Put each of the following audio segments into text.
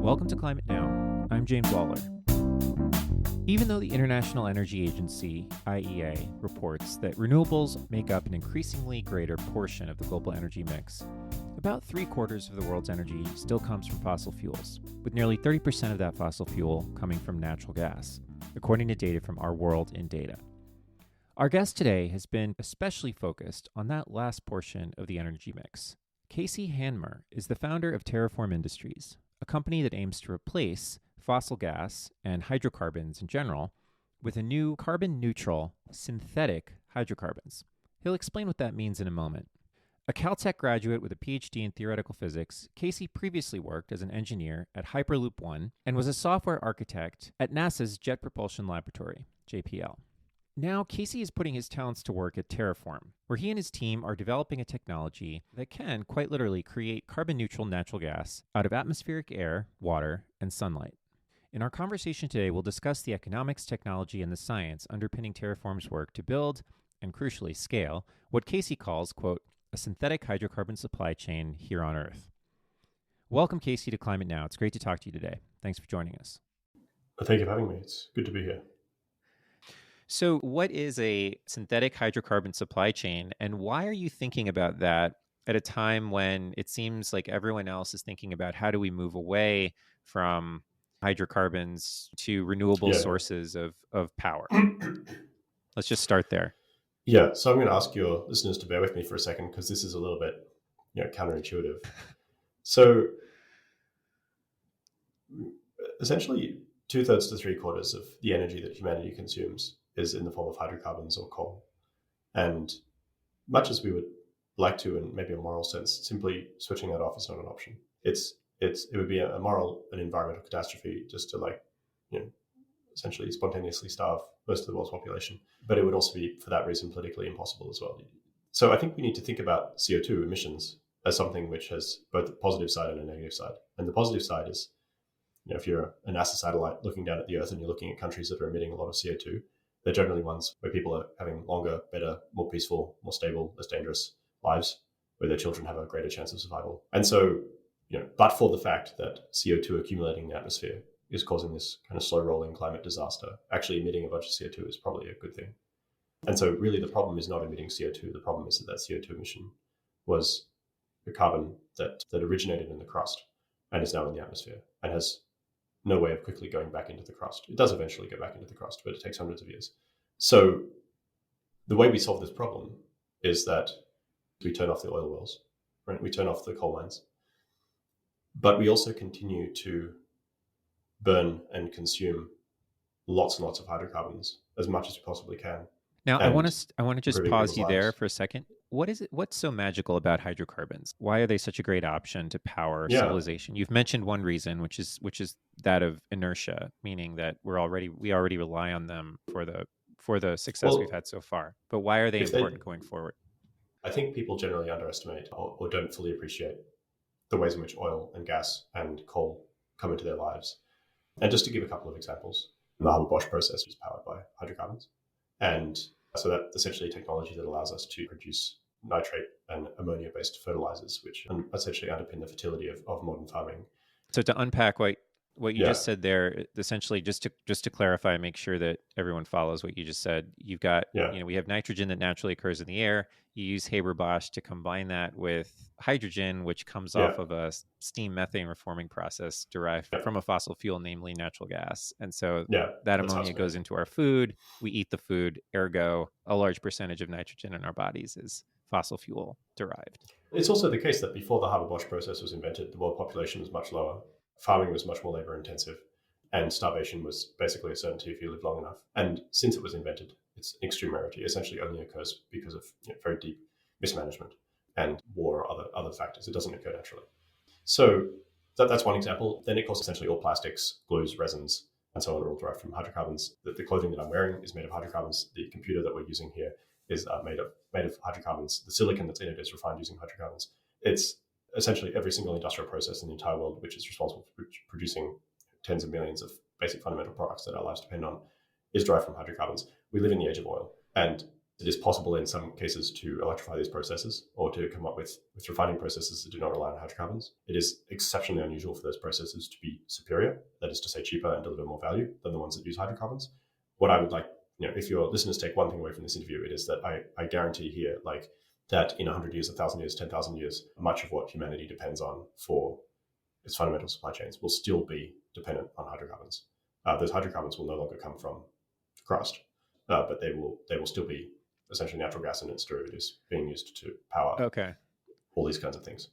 Welcome to Climate Now. I'm James Waller. Even though the International Energy Agency, IEA, reports that renewables make up an increasingly greater portion of the global energy mix, about 3/4 of the world's energy still comes from fossil fuels, with nearly 30% of that fossil fuel coming from natural gas, according to data from Our World in Data. Our guest today has been especially focused on that last portion of the energy mix. Casey Handmer is the founder of Terraform Industries, a company that aims to replace fossil gas and hydrocarbons in general with a new carbon-neutral synthetic hydrocarbons. He'll explain what that means in a moment. A Caltech graduate with a PhD in theoretical physics, Casey previously worked as an engineer at Hyperloop One and was a software architect at NASA's Jet Propulsion Laboratory, JPL. Now, Casey is putting his talents to work at Terraform, where he and his team are developing a technology that can, quite literally, create carbon-neutral natural gas out of atmospheric air, water, and sunlight. In our conversation today, we'll discuss the economics, technology, and the science underpinning Terraform's work to build, and crucially scale, what Casey calls, quote, a synthetic hydrocarbon supply chain here on Earth. Welcome, Casey, to Climate Now. It's great to talk to you today. Thanks for joining us. Thank you for having me. It's good to be here. So what is a synthetic hydrocarbon supply chain, and why are you thinking about that at a time when it seems like everyone else is thinking about how do we move away from hydrocarbons to renewable sources of power? Let's just start there. Yeah, so I'm going to ask your listeners to bear with me for a second because this is a little bit counterintuitive. So essentially 2/3 to 3/4 of the energy that humanity consumes is in the form of hydrocarbons or coal. And much as we would like to, in maybe a moral sense, simply switching that off is not an option. It would be a moral and environmental catastrophe just to essentially spontaneously starve most of the world's population. But it would also be, for that reason, politically impossible as well. So I think we need to think about CO2 emissions as something which has both a positive side and a negative side. And the positive side is, if you're a NASA satellite looking down at the Earth and you're looking at countries that are emitting a lot of CO2, they're generally ones where people are having longer, better, more peaceful, more stable, less dangerous lives, where their children have a greater chance of survival. And so, but for the fact that CO2 accumulating in the atmosphere is causing this kind of slow-rolling climate disaster, actually emitting a bunch of CO2 is probably a good thing. And so really the problem is not emitting CO2. The problem is that CO2 emission was the carbon that originated in the crust and is now in the atmosphere and has no way of quickly going back into the crust. It does eventually go back into the crust, but it takes hundreds of years. So the way we solve this problem is that we turn off the oil wells, right? We turn off the coal mines, but we also continue to burn and consume lots and lots of hydrocarbons as much as we possibly can. Now, I want to just pause you there for a second. What is it? What's so magical about hydrocarbons? Why are they such a great option to power civilization? You've mentioned one reason, which is that of inertia, meaning that we already rely on them for the success we've had so far. But why are they important going forward? I think people generally underestimate or don't fully appreciate the ways in which oil and gas and coal come into their lives. And just to give a couple of examples, the Haber-Bosch process is powered by hydrocarbons. And so that's essentially a technology that allows us to produce nitrate and ammonia-based fertilizers, which essentially underpin the fertility of modern farming. So to unpack what you just said there, essentially, just to clarify and make sure that everyone follows what you just said, you've got, we have nitrogen that naturally occurs in the air. You use Haber-Bosch to combine that with hydrogen, which comes off of a steam methane reforming process derived from a fossil fuel, namely natural gas. And so that ammonia goes into our food. We eat the food. Ergo, a large percentage of nitrogen in our bodies is fossil fuel derived. It's also the case that before the Haber-Bosch process was invented, the world population was much lower. Farming was much more labor intensive, and starvation was basically a certainty if you live long enough. And since it was invented, it's an extreme rarity. It essentially only occurs because of very deep mismanagement and war or other factors. It doesn't occur naturally. So that's one example. Then, of course, essentially all plastics, glues, resins, and so on are all derived from hydrocarbons. The clothing that I'm wearing is made of hydrocarbons. The computer that we're using here is made of hydrocarbons. The silicon that's in it is refined using hydrocarbons. It's essentially every single industrial process in the entire world, which is responsible for producing tens of millions of basic fundamental products that our lives depend on, is derived from hydrocarbons. We live in the age of oil. And It is possible in some cases to electrify these processes or to come up with refining processes that do not rely on hydrocarbons. It is exceptionally unusual for those processes to be superior, that is to say cheaper and deliver more value than the ones that use hydrocarbons. What I would like, if your listeners take one thing away from this interview, it is that I guarantee here, like that in 100 years, 1,000 years, 10,000 years, much of what humanity depends on for its fundamental supply chains will still be dependent on hydrocarbons. Those hydrocarbons will no longer come from crust, but they will still be essentially natural gas and its derivatives being used to power all these kinds of things.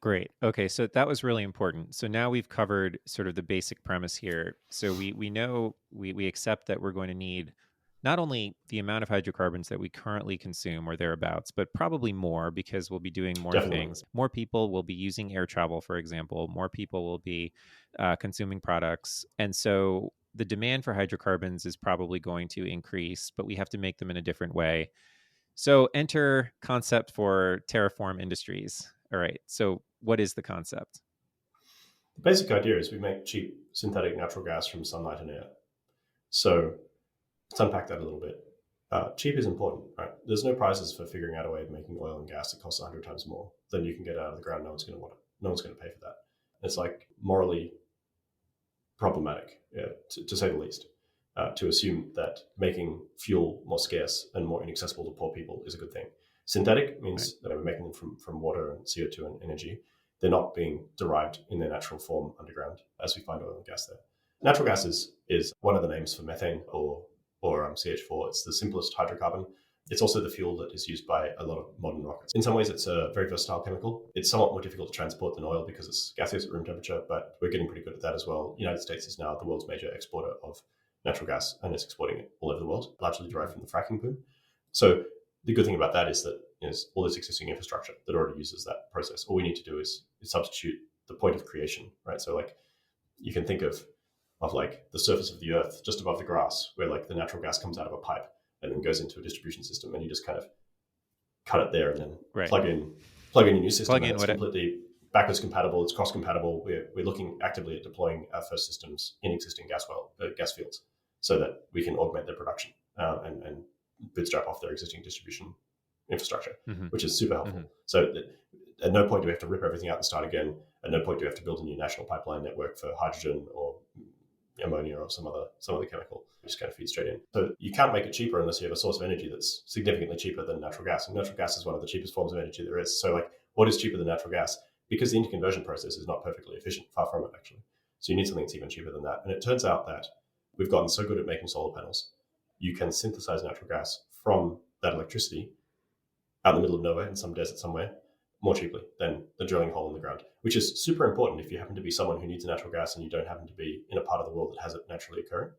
Great. Okay, so that was really important. So now we've covered sort of the basic premise here. So we know, we accept that we're going to need not only the amount of hydrocarbons that we currently consume or thereabouts, but probably more, because we'll be doing more things. More people will be using air travel, for example. More people will be consuming products. And so the demand for hydrocarbons is probably going to increase, but we have to make them in a different way. So enter concept for Terraform Industries. All right. So what is the concept? The basic idea is we make cheap synthetic natural gas from sunlight and air. So let's unpack that a little bit. Cheap is important, right? There's no prizes for figuring out a way of making oil and gas that costs 100 times more than you can get out of the ground. No one's going to want it. No one's going to pay for that. It's like morally problematic, to say the least, to assume that making fuel more scarce and more inaccessible to poor people is a good thing. Synthetic means that we're making them from water and CO2 and energy. They're not being derived in their natural form underground as we find oil and gas there. Natural gas is one of the names for methane or CH4. It's the simplest hydrocarbon. It's also the fuel that is used by a lot of modern rockets. In some ways, it's a very versatile chemical. It's somewhat more difficult to transport than oil because it's gaseous at room temperature, but we're getting pretty good at that as well. The United States is now the world's major exporter of natural gas and is exporting it all over the world, largely derived from the fracking boom. So the good thing about that is that there's all this existing infrastructure that already uses that process. All we need to do is substitute the point of creation, right? So like you can think of like the surface of the earth just above the grass, where like the natural gas comes out of a pipe and then goes into a distribution system, and you just kind of cut it there and then plug in a new system. And it's completely backwards compatible. It's cross compatible. We're looking actively at deploying our first systems in existing gas fields, so that we can augment their production and bootstrap off their existing distribution infrastructure, which is super helpful. So at no point do we have to rip everything out and start again. At no point do we have to build a new national pipeline network for hydrogen or ammonia or some other chemical. It just kind of feeds straight in. So you can't make it cheaper unless you have a source of energy that's significantly cheaper than natural gas. And natural gas is one of the cheapest forms of energy there is. So like, what is cheaper than natural gas? Because the interconversion process is not perfectly efficient, far from it actually. So you need something that's even cheaper than that. And it turns out that we've gotten so good at making solar panels, you can synthesize natural gas from that electricity out in the middle of nowhere in some desert somewhere more cheaply than the drilling a hole in the ground, which is super important if you happen to be someone who needs natural gas and you don't happen to be in a part of the world that has it naturally occurring.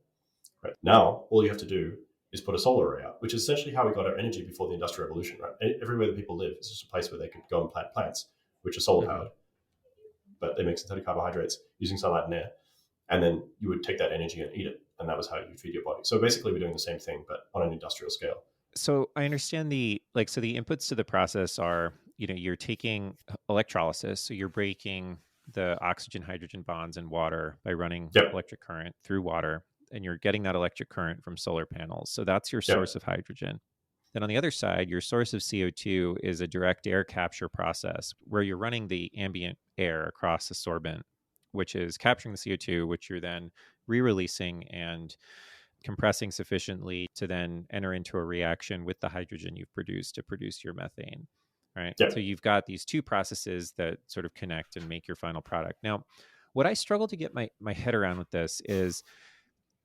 Right now, all you have to do is put a solar array out, which is essentially how we got our energy before the Industrial Revolution. Right, everywhere that people live is just a place where they can go and plant plants, which are solar powered, but they make synthetic carbohydrates using sunlight and air, and then you would take that energy and eat it, and that was how you feed your body. So basically, we're doing the same thing, but on an industrial scale. So I understand the inputs to the process are, you're taking electrolysis. So you're breaking the oxygen hydrogen bonds in water by running electric current through water, and you're getting that electric current from solar panels. So that's your source of hydrogen. Then on the other side, your source of CO2 is a direct air capture process where you're running the ambient air across the sorbent, which is capturing the CO2, which you're then re-releasing and compressing sufficiently to then enter into a reaction with the hydrogen you've produced to produce your methane, right? So you've got these two processes that sort of connect and make your final product. Now, what I struggle to get my head around with this is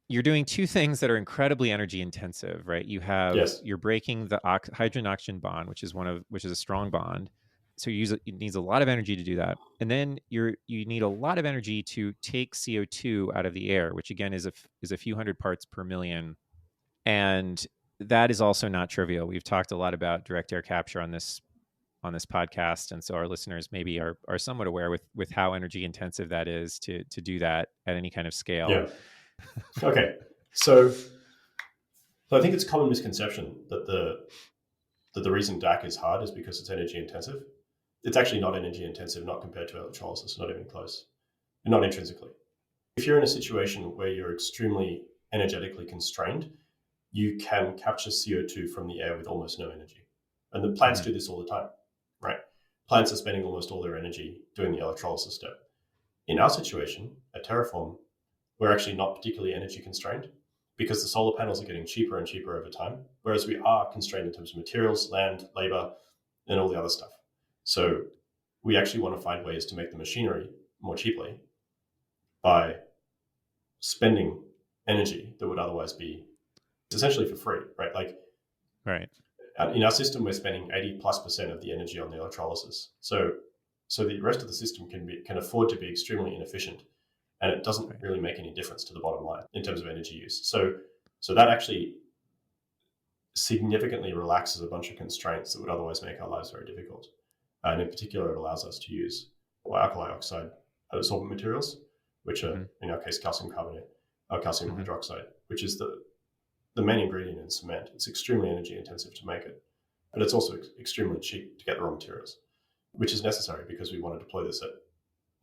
you're doing two things that are incredibly energy intensive, right? You have you're breaking the hydrogen oxygen bond, which is a strong bond. So it needs a lot of energy to do that. And then you need a lot of energy to take CO2 out of the air, which again is a few hundred parts per million. And that is also not trivial. We've talked a lot about direct air capture on this podcast. And so our listeners maybe are somewhat aware with how energy intensive that is to do that at any kind of scale. Yeah. Okay. So I think it's a common misconception that the reason DAC is hard is because it's energy intensive. It's actually not energy intensive, not compared to electrolysis, not even close, and not intrinsically. If you're in a situation where you're extremely energetically constrained, you can capture CO2 from the air with almost no energy. And the plants do this all the time, right? Plants are spending almost all their energy doing the electrolysis step. In our situation at Terraform, we're actually not particularly energy constrained because the solar panels are getting cheaper and cheaper over time, whereas we are constrained in terms of materials, land, labor, and all the other stuff. So we actually want to find ways to make the machinery more cheaply by spending energy that would otherwise be essentially for free, right? Like, right. In our system, we're spending 80+% of the energy on the electrolysis. So the rest of the system can afford to be extremely inefficient, and it doesn't really make any difference to the bottom line in terms of energy use. So that actually significantly relaxes a bunch of constraints that would otherwise make our lives very difficult. And in particular, it allows us to use alkali oxide solvent materials, which are, in our case, calcium carbonate, or calcium hydroxide, which is the main ingredient in cement. It's extremely energy intensive to make it, but it's also extremely cheap to get the raw materials, which is necessary because we want to deploy this at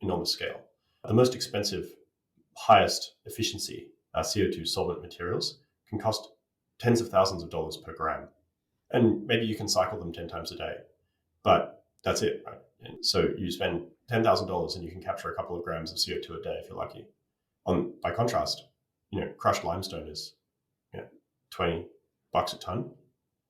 enormous scale. The most expensive, highest efficiency CO2 solvent materials can cost tens of thousands of dollars per gram. And maybe you can cycle them 10 times a day, but that's it, right? And so you spend $10,000 and you can capture a couple of grams of CO2 a day if you're lucky. By contrast, crushed limestone is $20 a ton,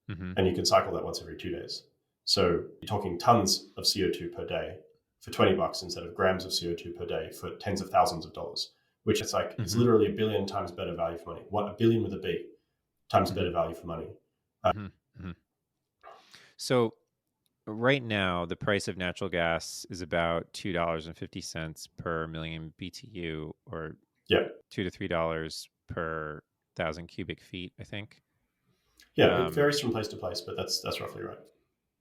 and you can cycle that once every 2 days. So you're talking tons of CO2 per day for $20 instead of grams of CO2 per day for tens of thousands of dollars, which it's like, it's literally 1 billion times better value for money. What, 1 billion with a B times better value for money. So right now, the price of natural gas is about $2.50 per million BTU, or $2 to $3 per 1,000 cubic feet, I think. Yeah, it varies from place to place, but that's roughly right.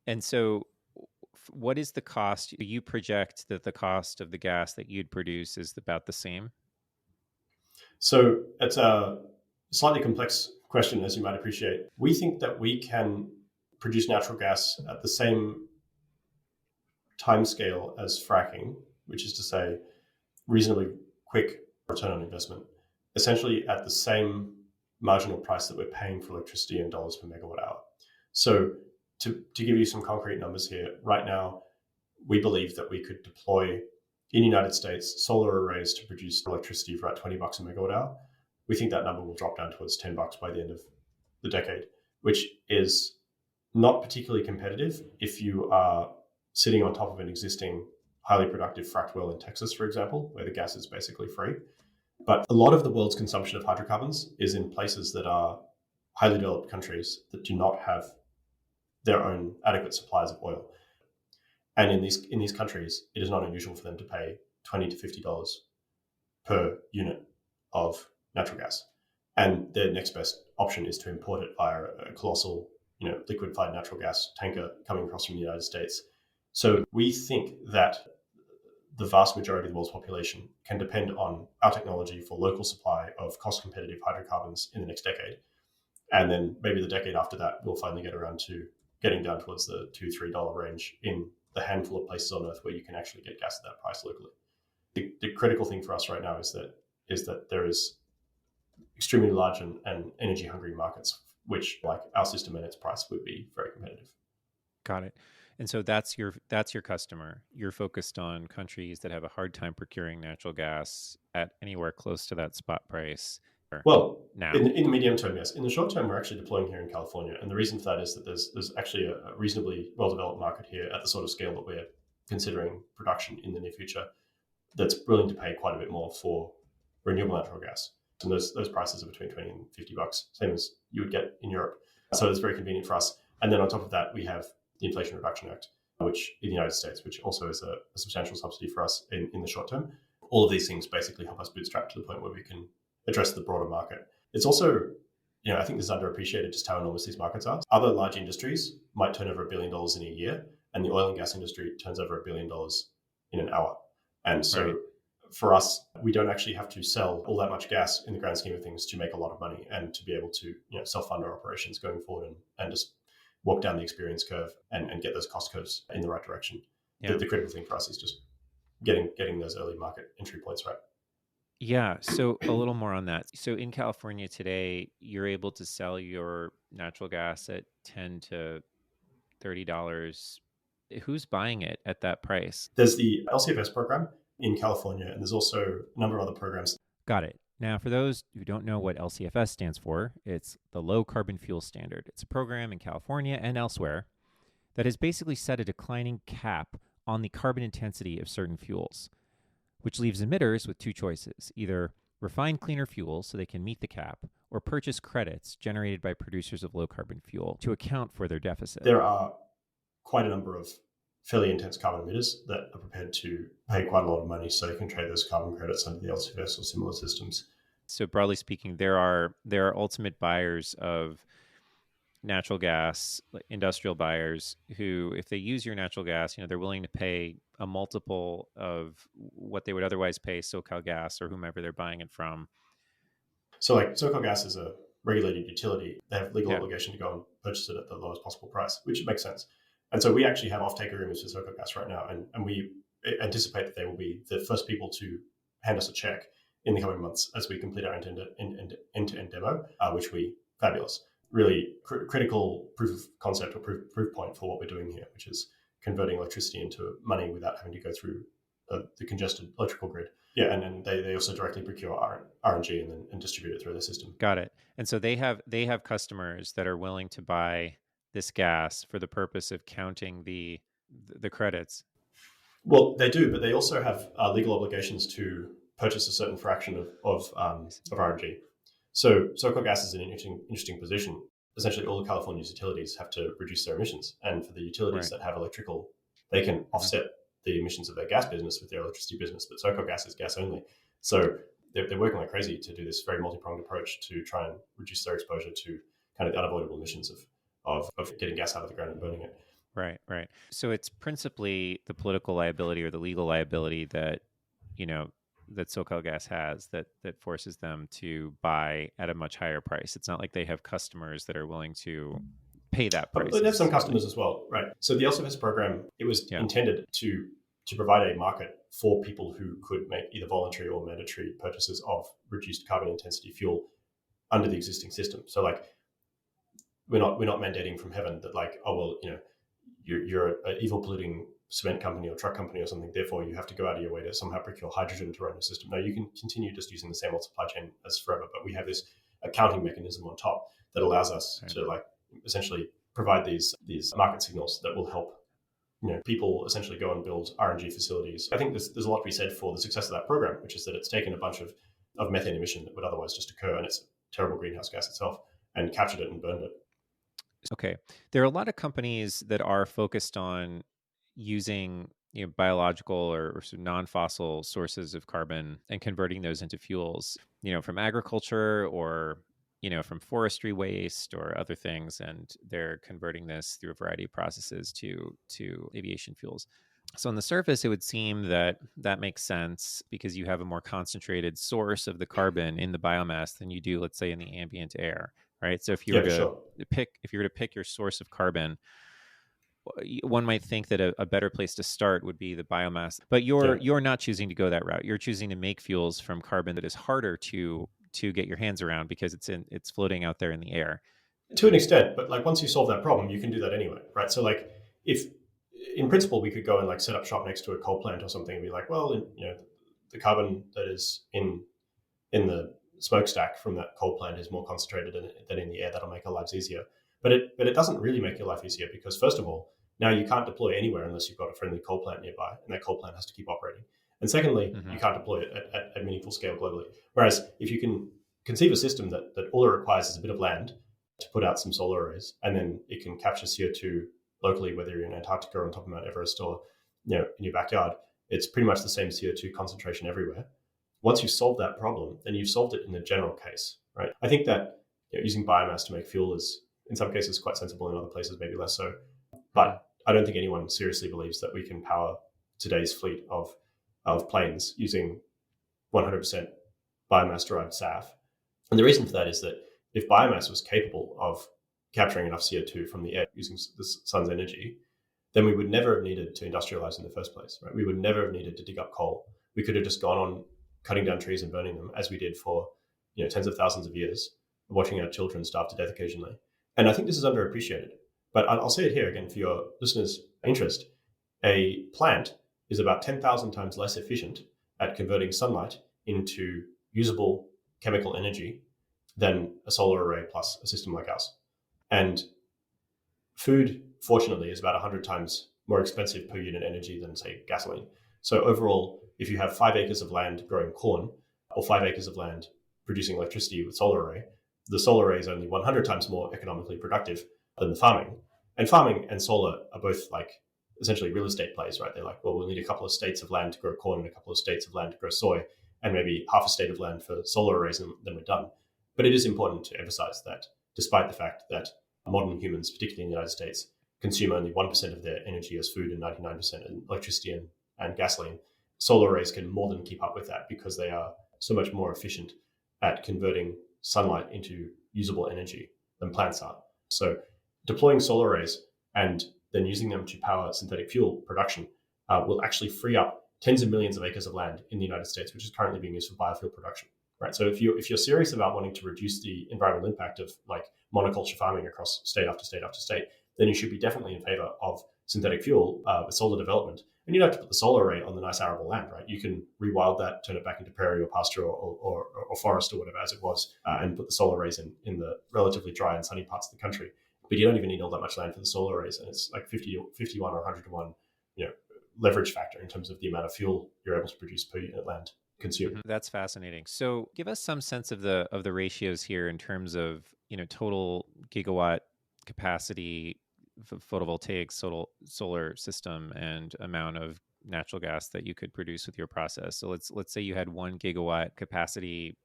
And so what is the cost? You project that the cost of the gas that you'd produce is about the same? So it's a slightly complex question, as you might appreciate. We think that we can produce natural gas at the same timescale as fracking, which is to say reasonably quick return on investment, essentially at the same marginal price that we're paying for electricity in dollars per megawatt hour. So to give you some concrete numbers here, right now, we believe that we could deploy in the United States solar arrays to produce electricity for about $20 a megawatt hour. We think that number will drop down towards $10 by the end of the decade, which is not particularly competitive if you are sitting on top of an existing highly productive fracked well in Texas, for example, where the gas is basically free. But a lot of the world's consumption of hydrocarbons is in places that are highly developed countries that do not have their own adequate supplies of oil. And in these countries, it is not unusual for them to pay $20 to $50 per unit of natural gas. And their next best option is to import it via a colossal, liquefied natural gas tanker coming across from the United States. So we think that the vast majority of the world's population can depend on our technology for local supply of cost-competitive hydrocarbons in the next decade. And then maybe the decade after that, we'll finally get around to getting down towards the $2 to $3 range in the handful of places on Earth where you can actually get gas at that price locally. The critical thing for us right now is that there is extremely large and energy-hungry markets, which, like our system and its price, would be very competitive. Got it. And so that's your customer. You're focused on countries that have a hard time procuring natural gas at anywhere close to that spot price. Well, now, in the medium term, yes. In the short term, we're actually deploying here in California, and the reason for that is that there's actually a reasonably well-developed market here at the sort of scale that we're considering production in the near future that's willing to pay quite a bit more for renewable natural gas. And those prices are between $20 and $50, same as you would get in Europe. So it's very convenient for us. And then on top of that, we have the Inflation Reduction Act, which in the United States, which also is a substantial subsidy for us in the short term. All of these things basically help us bootstrap to the point where we can address the broader market. It's also, I think this is underappreciated just how enormous these markets are. Other large industries might turn over $1 billion in a year, and the oil and gas industry turns over $1 billion in an hour. And so for us, we don't actually have to sell all that much gas in the grand scheme of things to make a lot of money and to be able to self-fund our operations going forward and just walk down the experience curve and get those cost curves in the right direction. Yeah. The critical thing for us is just getting those early market entry points right. Yeah. So a little more on that. So in California today, you're able to sell your natural gas at $10 to $30. Who's buying it at that price? There's the LCFS program in California, and there's also a number of other programs. Got it. Now, for those who don't know what LCFS stands for, it's the Low Carbon Fuel Standard. It's a program in California and elsewhere that has basically set a declining cap on the carbon intensity of certain fuels, which leaves emitters with two choices: either refine cleaner fuels so they can meet the cap, or purchase credits generated by producers of low carbon fuel to account for their deficit. There are quite a number of fairly intense carbon emitters that are prepared to pay quite a lot of money so they can trade those carbon credits under the LCFS or similar systems. So broadly speaking, there are ultimate buyers of natural gas, industrial buyers who, if they use your natural gas, they're willing to pay a multiple of what they would otherwise pay SoCalGas or whomever they're buying it from. So like SoCalGas is a regulated utility. They have legal Yeah. obligation to go and purchase it at the lowest possible price, which makes sense. And so we actually have offtake agreements with SoCalGas right now, and we anticipate that they will be the first people to hand us a check in the coming months as we complete our end-to-end demo, which we fabulous. Really critical proof of concept or proof point for what we're doing here, which is converting electricity into money without having to go through the congested electrical grid. Yeah, and then they also directly procure RNG and distribute it through their system. Got it. And so they have customers that are willing to buy this gas for the purpose of counting the credits. Well, they do, but they also have legal obligations to purchase a certain fraction of RNG. So SoCalGas is in an interesting position. Essentially, all of California's utilities have to reduce their emissions, and for the utilities that have electrical, they can offset the emissions of their gas business with their electricity business. But SoCalGas is gas only, so they're working like crazy to do this very multi-pronged approach to try and reduce their exposure to kind of the unavoidable emissions of getting gas out of the ground and burning it. Right. So it's principally the political liability or the legal liability that that SoCalGas has that forces them to buy at a much higher price. It's not like they have customers that are willing to pay that price. But they have some customers as well, right? So the LCFS program, it was intended to provide a market for people who could make either voluntary or mandatory purchases of reduced carbon intensity fuel under the existing system. So like we're not mandating from heaven that like, oh well, you're an evil polluting cement company or truck company or something, therefore you have to go out of your way to somehow procure hydrogen to run your system. No, you can continue just using the same old supply chain as forever, but we have this accounting mechanism on top that allows us to like essentially provide these market signals that will help people essentially go and build RNG facilities. I think there's a lot to be said for the success of that program, which is that it's taken a bunch of methane emission that would otherwise just occur, and it's a terrible greenhouse gas itself, and captured it and burned it. Okay. There are a lot of companies that are focused on using biological or sort of non-fossil sources of carbon and converting those into fuels, from agriculture or from forestry waste or other things, and they're converting this through a variety of processes to aviation fuels. So on the surface, it would seem that makes sense because you have a more concentrated source of the carbon in the biomass than you do, let's say, in the ambient air, right? So if you were to pick your source of carbon, one might think that a better place to start would be the biomass, but you're not choosing to go that route. You're choosing to make fuels from carbon that is harder to get your hands around because it's floating out there in the air. To an extent, but like once you solve that problem, you can do that anyway, right? So like if in principle we could go and like set up shop next to a coal plant or something and be like, well, the carbon that is in the smokestack from that coal plant is more concentrated than in the air. That'll make our lives easier. But it doesn't really make your life easier because first of all, now you can't deploy anywhere unless you've got a friendly coal plant nearby, and that coal plant has to keep operating. And secondly, you can't deploy it at meaningful scale globally. Whereas if you can conceive a system that all it requires is a bit of land to put out some solar arrays, and then it can capture CO2 locally, whether you're in Antarctica or on top of Mount Everest or in your backyard, it's pretty much the same CO2 concentration everywhere. Once you solve that problem, then you've solved it in the general case, right? I think that using biomass to make fuel is in some cases quite sensible, in other places maybe less so. But I don't think anyone seriously believes that we can power today's fleet of planes using 100% biomass-derived SAF. And the reason for that is that if biomass was capable of capturing enough CO2 from the air using the sun's energy, then we would never have needed to industrialize in the first place, right? We would never have needed to dig up coal. We could have just gone on cutting down trees and burning them, as we did for tens of thousands of years, watching our children starve to death occasionally. And I think this is underappreciated. But I'll say it here again for your listeners' interest. A plant is about 10,000 times less efficient at converting sunlight into usable chemical energy than a solar array plus a system like ours. And food, fortunately, is about 100 times more expensive per unit energy than, say, gasoline. So overall, if you have 5 acres of land growing corn or 5 acres of land producing electricity with solar array, the solar array is only 100 times more economically productive than the farming. And farming and solar are both like essentially real estate plays, right? They're like, well, we'll need a couple of states of land to grow corn and a couple of states of land to grow soy, and maybe half a state of land for solar arrays, and then we're done. But it is important to emphasize that despite the fact that modern humans, particularly in the United States, consume only 1% of their energy as food and 99% in electricity and gasoline, solar arrays can more than keep up with that because they are so much more efficient at converting sunlight into usable energy than plants are. So deploying solar arrays and then using them to power synthetic fuel production will actually free up tens of millions of acres of land in the United States, which is currently being used for biofuel production. Right. So if you're serious about wanting to reduce the environmental impact of like monoculture farming across state after state after state, then you should be definitely in favor of synthetic fuel with solar development. And you don't have to put the solar array on the nice arable land, right? You can rewild that, turn it back into prairie or pasture or forest or whatever as it was, and put the solar arrays in the relatively dry and sunny parts of the country. But you don't even need all that much land for the solar arrays, and it's like 51 or 100 to 1, leverage factor in terms of the amount of fuel you're able to produce per unit land consumed. That's fascinating. So give us some sense of the ratios here in terms of total gigawatt capacity photovoltaic solar system and amount of natural gas that you could produce with your process. So let's say you had 1 gigawatt capacity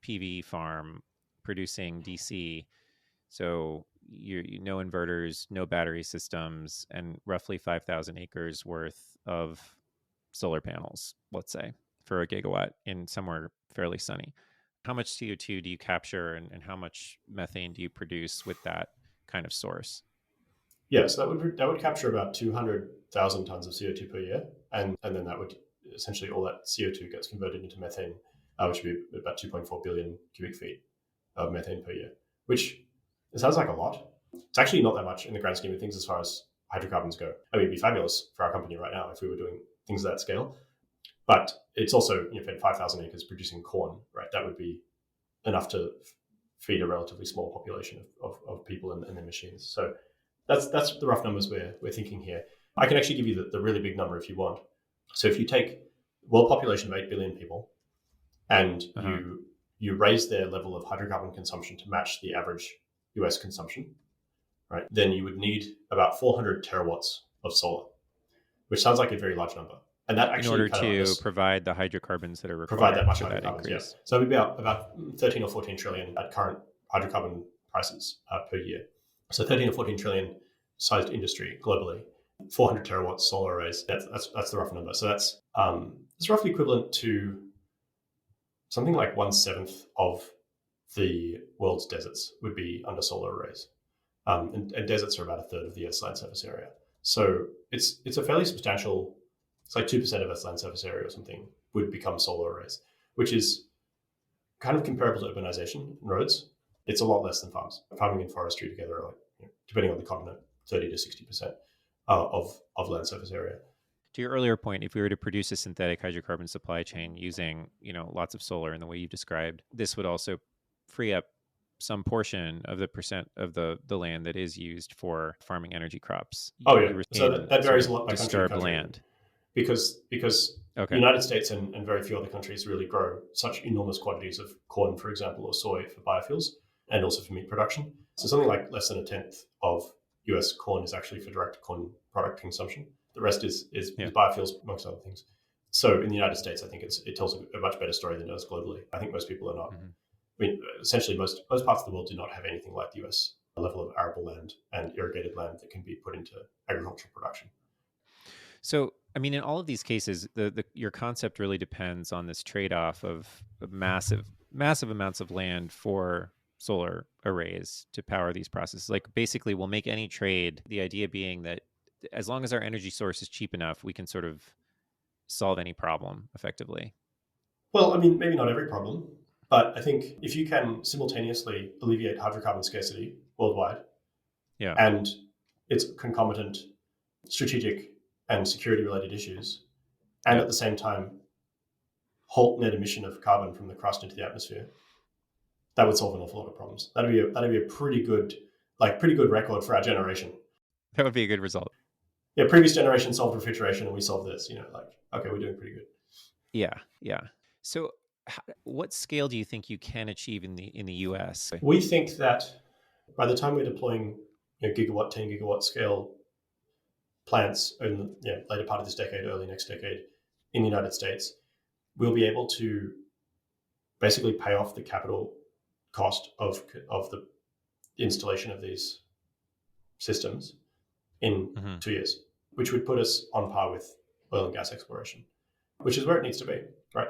PV farm producing DC. So no inverters, no battery systems, and roughly 5,000 acres worth of solar panels, let's say, for a gigawatt in somewhere fairly sunny. How much CO2 do you capture and how much methane do you produce with that kind of source? Yeah, so that would capture about 200,000 tons of CO2 per year, and then that would essentially all that CO2 gets converted into methane, which would be about 2.4 billion cubic feet of methane per year, which it sounds like a lot. It's actually not that much in the grand scheme of things as far as hydrocarbons go. I mean, it'd be fabulous for our company right now if we were doing things of that scale. But it's also, if you had 5,000 acres producing corn, right, that would be enough to feed a relatively small population of people and their machines. So that's the rough numbers we're thinking here. I can actually give you the really big number if you want. So if you take world population of 8 billion people and you raise their level of hydrocarbon consumption to match the average US consumption, right, then you would need about 400 terawatts of solar, which sounds like a very large number. And that actually in order to provide the hydrocarbons that are required provide that much for that hydrocarbons, increase. Yeah. So it would be about 13 or 14 trillion at current hydrocarbon prices per year. So 13 or 14 trillion sized industry globally, 400 terawatts solar arrays. That's the rough number. So that's roughly equivalent to something like 1/7 of the world's deserts would be under solar arrays. And deserts are about 1/3 of the Earth's land surface area. So it's a fairly substantial. It's like 2% of Earth's land surface area or something would become solar arrays, which is kind of comparable to urbanization and roads. It's a lot less than farms. Farming and forestry together are like, depending on the continent, 30 to 60% of land surface area. To your earlier point, if we were to produce a synthetic hydrocarbon supply chain using, lots of solar in the way you described, this would also free up some portion of the percent of the land that is used for farming energy crops. Oh yeah, so that varies a lot by disturbed country. Land. Because the United States and very few other countries really grow such enormous quantities of corn, for example, or soy for biofuels and also for meat production. So something like less than 1/10 of US corn is actually for direct corn product consumption. The rest is biofuels, amongst other things. So in the United States, I think it tells a much better story than it does globally. I think most people are not. Mm-hmm. I mean, essentially, most parts of the world do not have anything like the US level of arable land and irrigated land that can be put into agricultural production. So, I mean, in all of these cases, your concept really depends on this trade-off of massive amounts of land for solar arrays to power these processes. Like basically, we'll make any trade. The idea being that as long as our energy source is cheap enough, we can sort of solve any problem effectively. Well, I mean, maybe not every problem, but I think if you can simultaneously alleviate hydrocarbon scarcity worldwide Yeah. and its concomitant strategic and security related issues, and at the same time halt net emission of carbon from the crust into the atmosphere, that would solve an awful lot of problems. That'd be a pretty good record for our generation. That would be a good result. Yeah, previous generation solved refrigeration and we solved this. Okay, we're doing pretty good. Yeah. So, what scale do you think you can achieve in the U.S.? We think that by the time we're deploying gigawatt, 10 gigawatt scale plants in the later part of this decade, early next decade in the United States, we'll be able to basically pay off the capital cost of the installation of these systems in 2 years, which would put us on par with oil and gas exploration, which is where it needs to be, right?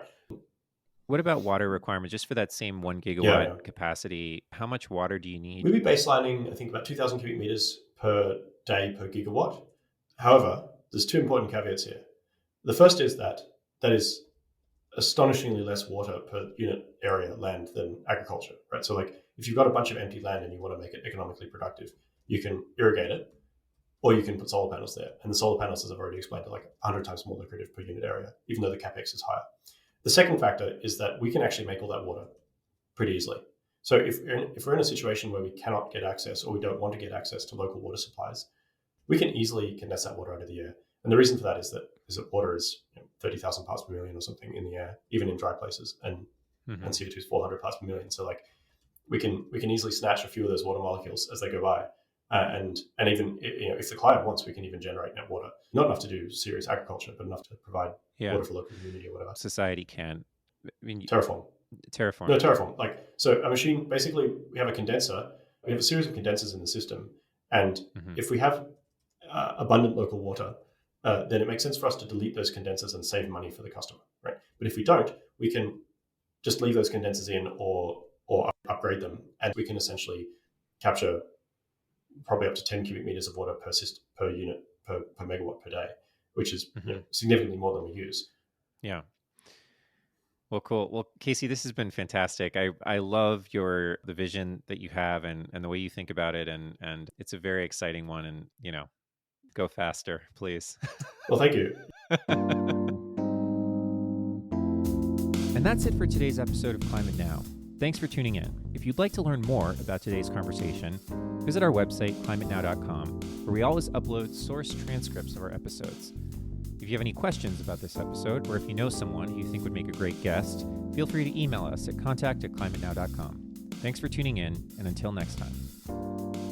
What about water requirements? Just for that same 1 gigawatt capacity, how much water do you need? We'd be baselining, I think, about 2,000 cubic meters per day per gigawatt. However, there's two important caveats here. The first is that is astonishingly less water per unit area land than agriculture, right? So like if you've got a bunch of empty land and you want to make it economically productive, you can irrigate it or you can put solar panels there. And the solar panels, as I've already explained, are like 100 times more lucrative per unit area, even though the capex is higher. The second factor is that we can actually make all that water pretty easily. So if we're in a situation where we cannot get access or we don't want to get access to local water supplies, we can easily condense that water out of the air. And the reason for that is that water is 30,000 parts per million or something in the air, even in dry places, and CO2 is 400 parts per million. So like we can easily snatch a few of those water molecules as they go by, and even if the client wants, we can even generate net water. Not enough to do serious agriculture, but enough to provide water for local community or whatever. Society can. I mean, Terraform. No, Terraform. So a machine, basically, we have a condenser. We have a series of condensers in the system, and if we have abundant local water, then it makes sense for us to delete those condensers and save money for the customer, right? But if we don't, we can just leave those condensers in or upgrade them, and we can essentially capture probably up to 10 cubic meters of water per unit per megawatt per day, which is significantly more than we use. Yeah. Well, cool. Well, Casey, this has been fantastic. I love the vision that you have and the way you think about it, and it's a very exciting one. And go faster, please. Well, thank you. And that's it for today's episode of Climate Now. Thanks for tuning in. If you'd like to learn more about today's conversation, visit our website, climatenow.com, where we always upload source transcripts of our episodes. If you have any questions about this episode, or if you know someone who you think would make a great guest, feel free to email us at contact@climatenow.com. Thanks for tuning in, and until next time.